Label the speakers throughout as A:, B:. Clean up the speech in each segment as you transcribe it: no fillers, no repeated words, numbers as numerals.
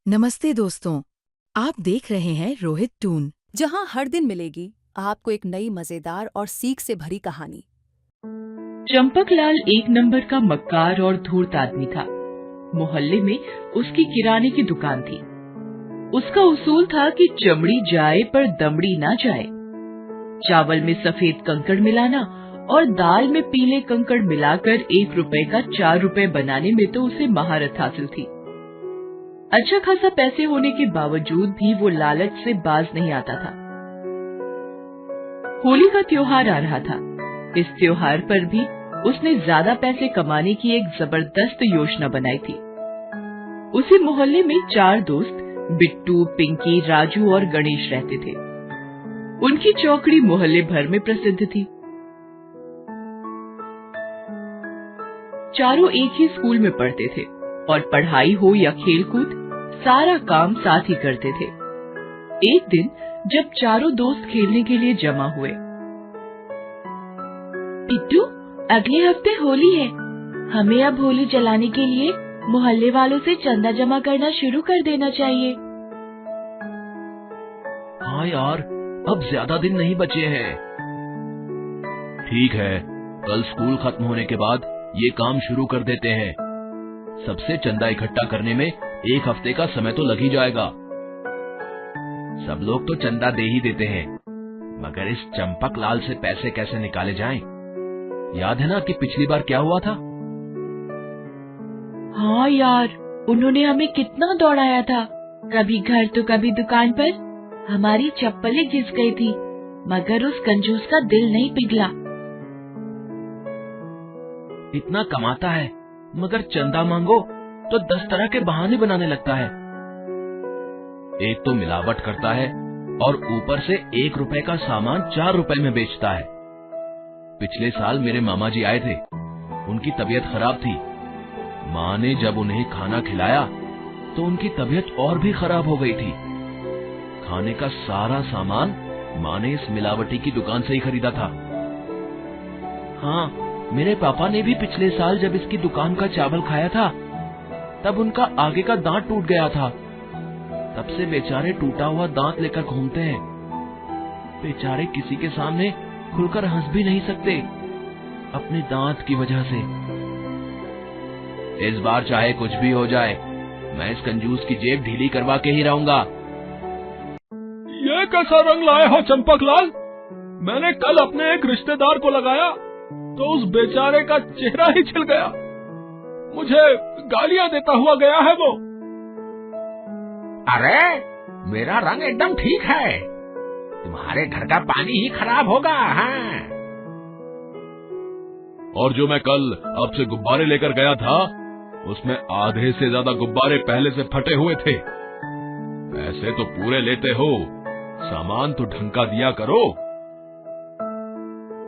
A: नमस्ते दोस्तों, आप देख रहे हैं रोहित टून।
B: जहां हर दिन मिलेगी आपको एक नई मजेदार और सीख से भरी कहानी।
C: चंपकलाल एक नंबर का मक्कार और धूर्त आदमी था। मोहल्ले में उसकी किराने की दुकान थी। उसका उसूल था कि चमड़ी जाए पर दमड़ी ना जाए। चावल में सफेद कंकड़ मिलाना और दाल में पीले कंकड़ मिलाकर 1 रुपए का 4 रुपए बनाने में तो उसे महारत हासिल थी। अच्छा खासा पैसे होने के बावजूद भी वो लालच से बाज नहीं आता था। होली का त्योहार आ रहा था। इस त्योहार पर भी उसने ज्यादा पैसे कमाने की एक जबरदस्त योजना बनाई थी। उसी मोहल्ले में 4 दोस्त बिट्टू, पिंकी, राजू और गणेश रहते थे। उनकी चौकड़ी मोहल्ले भर में प्रसिद्ध थी। चारों एक ही स्कूल में पढ़ते थे और पढ़ाई हो या खेलकूद सारा काम साथ ही करते थे। एक दिन जब चारों दोस्त खेलने के लिए जमा हुए,
D: बिट्टू, अगले हफ्ते होली है। हमें अब होली जलाने के लिए मोहल्ले वालों से चंदा जमा करना शुरू कर देना चाहिए।
E: हाँ यार, अब ज्यादा दिन नहीं बचे हैं। ठीक है, कल स्कूल खत्म होने के बाद ये काम शुरू कर देते हैं। सबसे चंदा इकट्ठा करने में 1 हफ्ते का समय तो लग ही जाएगा। सब लोग तो चंदा दे ही देते हैं, मगर इस चंपकलाल से पैसे कैसे निकाले जाएं? याद है ना कि पिछली बार क्या हुआ था?
D: हाँ यार, उन्होंने हमें कितना दौड़ाया था। कभी घर तो कभी दुकान पर। हमारी चप्पलें घिस गई थी, मगर उस कंजूस का दिल नहीं पिघला।
E: इतना कमाता है मगर चंदा मांगो तो 10 तरह के बहाने बनाने लगता है। एक तो मिलावट करता है और ऊपर से 1 रुपए का सामान 4 रुपए में बेचता है। पिछले साल मेरे मामा जी आए थे। उनकी तबीयत खराब थी। माँ ने जब उन्हें खाना खिलाया तो उनकी तबीयत और भी खराब हो गई थी। खाने का सारा सामान माँ ने इस मिलावटी की दुकान से ही खरीदा था। हाँ, मेरे पापा ने भी पिछले साल जब इसकी दुकान का चावल खाया था तब उनका आगे का दांत टूट गया था। तब से बेचारे टूटा हुआ दांत लेकर घूमते हैं। बेचारे किसी के सामने खुलकर हंस भी नहीं सकते अपने दांत की वजह से। इस बार चाहे कुछ भी हो जाए, मैं इस कंजूस की जेब ढीली करवा के ही रहूंगा।
F: ये कैसा रंग लाए हो चंपकलाल? मैंने कल अपने एक रिश्तेदार को लगाया तो उस बेचारे का चेहरा ही छिल गया। मुझे गालियां देता हुआ गया है वो।
G: अरे, मेरा रंग एकदम ठीक है। तुम्हारे घर का पानी ही खराब होगा। हाँ।
F: और जो मैं कल आपसे गुब्बारे लेकर गया था, उसमें आधे से ज्यादा गुब्बारे पहले से फटे हुए थे। पैसे तो पूरे लेते हो, सामान तो ढंग का दिया करो।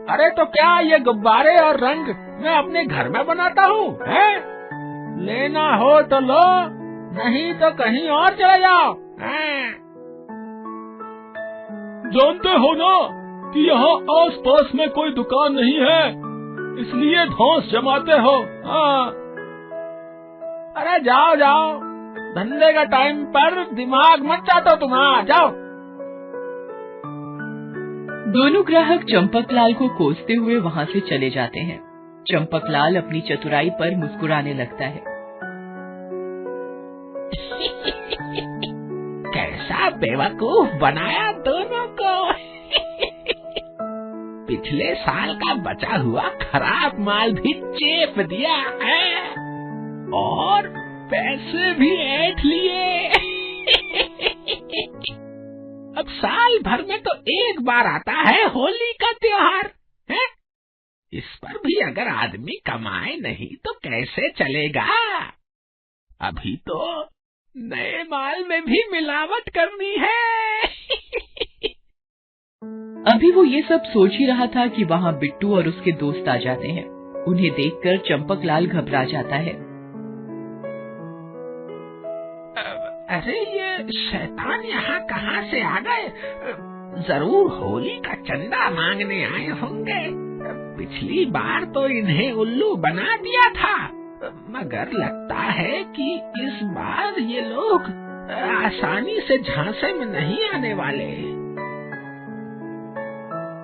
G: अरे तो क्या ये गुब्बारे और रंग मैं अपने घर में बनाता हूँ? लेना हो तो लो, नहीं तो कहीं और चले जाओ।
F: जानते हो ना कि यहाँ आस पास में कोई दुकान नहीं है, इसलिए धौंस जमाते हो। हाँ।
G: अरे जाओ जाओ, धंधे का टाइम पर दिमाग मत चाटो तुम। जाओ।
C: दोनों ग्राहक चंपकलाल को कोसते हुए वहाँ से चले जाते हैं। चंपकलाल अपनी चतुराई पर मुस्कुराने लगता है।
G: कैसा बेवकूफ बनाया दोनों को। पिछले साल का बचा हुआ खराब माल भी चेप दिया है और पैसे भी ऐंठ लिए। अब साल भर में तो एक बार आता है होली का त्योहार है। इस पर भी अगर आदमी कमाए नहीं तो कैसे चलेगा? अभी तो नए माल में भी मिलावट करनी है।
C: अभी वो ये सब सोच ही रहा था कि वहाँ बिट्टू और उसके दोस्त आ जाते हैं। उन्हें देखकर चंपकलाल घबरा जाता है।
G: अरे ये शैतान यहाँ कहाँ से आ गए? जरूर होली का चंदा मांगने आए होंगे। पिछली बार तो इन्हें उल्लू बना दिया था, मगर लगता है कि इस बार ये लोग आसानी से झांसे में नहीं आने वाले।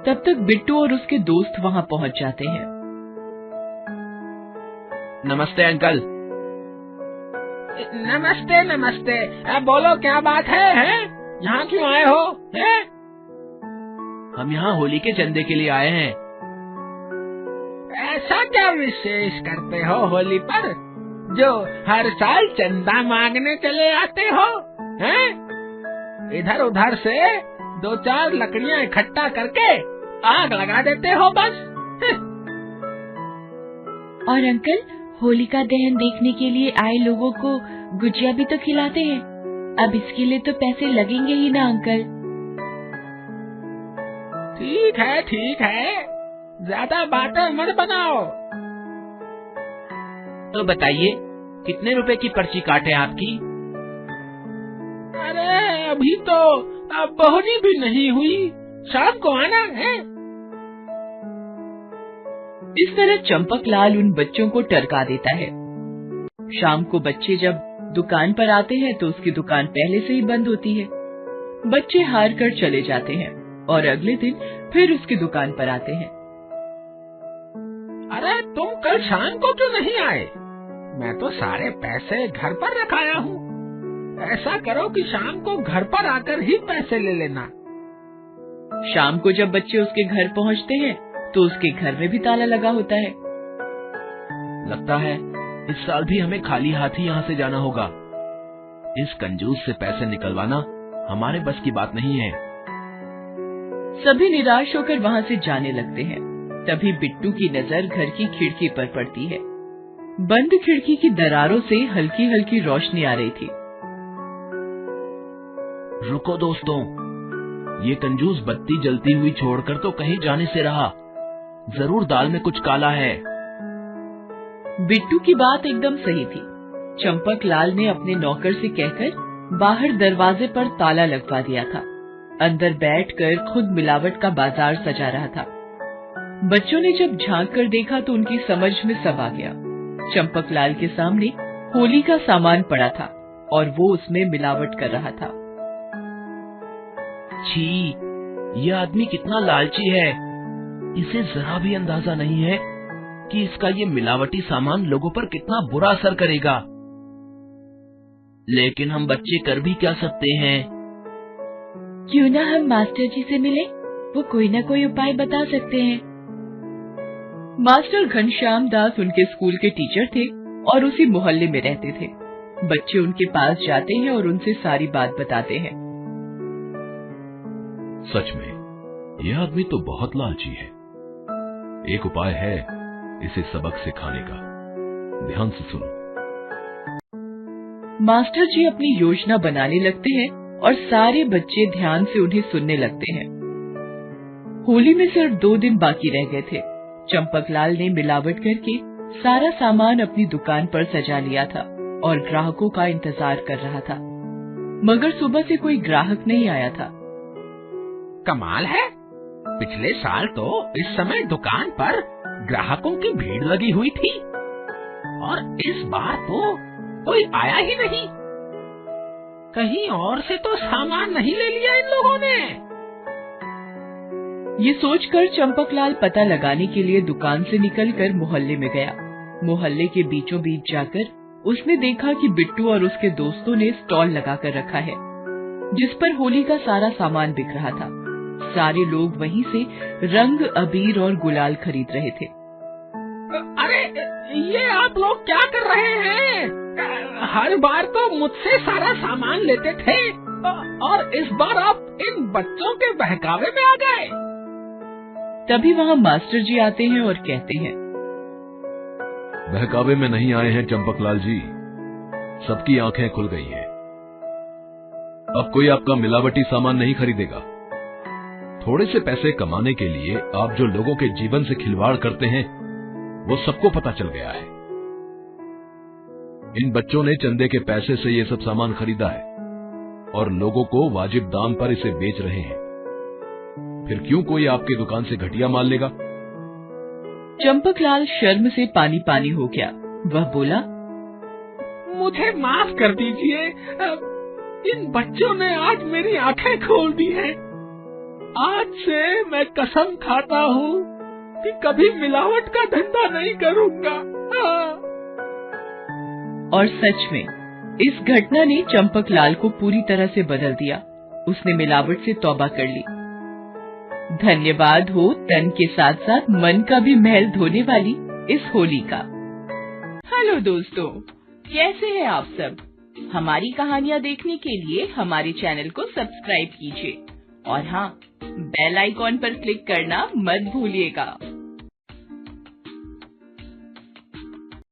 C: तब तक बिट्टू और उसके दोस्त वहां पहुंच जाते हैं।
E: नमस्ते अंकल।
G: नमस्ते नमस्ते। बोलो क्या बात है? यहाँ क्यों आए हो? हैं?
E: हम यहाँ होली के चंदे के लिए आए हैं।
G: ऐसा क्या विशेष करते हो होली पर जो हर साल चंदा मांगने चले आते हो? हैं? इधर उधर से 2-4 लकड़ियाँ इकट्ठा करके आग लगा देते हो बस।
D: और अंकल, होलिका दहन देखने के लिए आए लोगों को गुजिया भी तो खिलाते हैं। अब इसके लिए तो पैसे लगेंगे ही ना अंकल।
G: ठीक है, ज्यादा बातें मत बनाओ।
E: तो बताइए, कितने रुपए की पर्ची काटे आपकी?
G: अरे अभी तो बहुनी भी नहीं हुई, शाम को आना है।
C: इस तरह चंपकलाल उन बच्चों को टरका देता है। शाम को बच्चे जब दुकान पर आते हैं तो उसकी दुकान पहले से ही बंद होती है। बच्चे हार कर चले जाते हैं और अगले दिन फिर उसकी दुकान पर आते हैं।
G: अरे तुम कल शाम को क्यों नहीं आए? मैं तो सारे पैसे घर पर रखाया हूँ। ऐसा करो कि शाम को घर पर आकर ही पैसे ले लेना।
C: शाम को जब बच्चे उसके घर पहुँचते हैं तो उसके घर में भी ताला लगा होता है।
E: लगता है इस साल भी हमें खाली हाथ ही यहाँ से जाना होगा। इस कंजूस से पैसे निकलवाना हमारे बस की बात नहीं है।
C: सभी निराश होकर वहाँ से जाने लगते हैं। तभी बिट्टू की नजर घर की खिड़की पर पड़ती है। बंद खिड़की की दरारों से हल्की हल्की रोशनी आ रही थी।
E: रुको दोस्तों, ये कंजूस बत्ती जलती हुई छोड़कर तो कहीं जाने से रहा। जरूर दाल में कुछ काला है।
C: बिट्टू की बात एकदम सही थी। चंपकलाल ने अपने नौकर से कहकर बाहर दरवाजे पर ताला लगवा दिया था। अंदर बैठकर खुद मिलावट का बाजार सजा रहा था। बच्चों ने जब झांक कर देखा तो उनकी समझ में सब आ गया। चंपकलाल के सामने होली का सामान पड़ा था और वो उसमें मिलावट कर रहा था।
E: छी, ये आदमी कितना लालची है। इसे जरा भी अंदाजा नहीं है कि इसका ये मिलावटी सामान लोगों पर कितना बुरा असर करेगा। लेकिन हम बच्चे कर भी क्या सकते हैं?
D: क्यों ना हम मास्टर जी से मिले, वो कोई ना कोई उपाय बता सकते हैं।
C: मास्टर घनश्याम दास उनके स्कूल के टीचर थे और उसी मोहल्ले में रहते थे। बच्चे उनके पास जाते हैं और उनसे सारी बात बताते हैं।
F: सच में यह आदमी तो बहुत लालची है। एक उपाय है इसे सबक सिखाने का। ध्यान से सुनो।
C: मास्टर जी अपनी योजना बनाने लगते हैं और सारे बच्चे ध्यान से उन्हें सुनने लगते हैं। होली में सिर्फ 2 दिन बाकी रह गए थे। चंपकलाल ने मिलावट करके सारा सामान अपनी दुकान पर सजा लिया था और ग्राहकों का इंतजार कर रहा था, मगर सुबह से कोई ग्राहक नहीं आया था।
G: कमाल है, पिछले साल तो इस समय दुकान पर ग्राहकों की भीड़ लगी हुई थी और इस बार तो कोई आया ही नहीं। कहीं और से तो सामान नहीं ले लिया इन लोगों ने।
C: ये सोचकर चंपकलाल पता लगाने के लिए दुकान से निकलकर मोहल्ले में गया। मोहल्ले के बीचों बीच जाकर उसने देखा कि बिट्टू और उसके दोस्तों ने स्टॉल लगाकर रखा है, जिस पर होली का सारा सामान बिक रहा था। सारे लोग वहीं से रंग, अबीर और गुलाल खरीद रहे थे।
G: अरे ये आप लोग क्या कर रहे हैं? हर बार तो मुझसे सारा सामान लेते थे और इस बार आप इन बच्चों के बहकावे में आ गए।
C: तभी वहाँ मास्टर जी आते हैं और कहते हैं,
F: बहकावे में नहीं आए हैं चंपकलाल जी, सबकी आंखें खुल गई हैं। अब कोई आपका मिलावटी सामान नहीं खरीदेगा। थोड़े से पैसे कमाने के लिए आप जो लोगों के जीवन से खिलवाड़ करते हैं वो सबको पता चल गया है। इन बच्चों ने चंदे के पैसे से ये सब सामान खरीदा है और लोगों को वाजिब दाम पर इसे बेच रहे हैं। फिर क्यों कोई आपकी दुकान से घटिया माल लेगा?
C: चंपकलाल शर्म से पानी पानी हो गया। वह बोला,
G: मुझे माफ कर दीजिए, इन बच्चों ने आज मेरी आंखें खोल दी हैं। आज से मैं कसम खाता हूँ कि कभी मिलावट का धंधा नहीं करूँगा।
C: और सच में इस घटना ने चंपकलाल को पूरी तरह से बदल दिया। उसने मिलावट से तौबा कर ली। धन्यवाद हो तन के साथ साथ मन का भी महल धोने वाली इस होली का। हेलो दोस्तों, कैसे हैं आप सब? हमारी कहानियाँ देखने के लिए हमारे चैनल को सब्सक्राइब कीजिए और हाँ, बेल आइकॉन पर क्लिक करना मत भूलिएगा।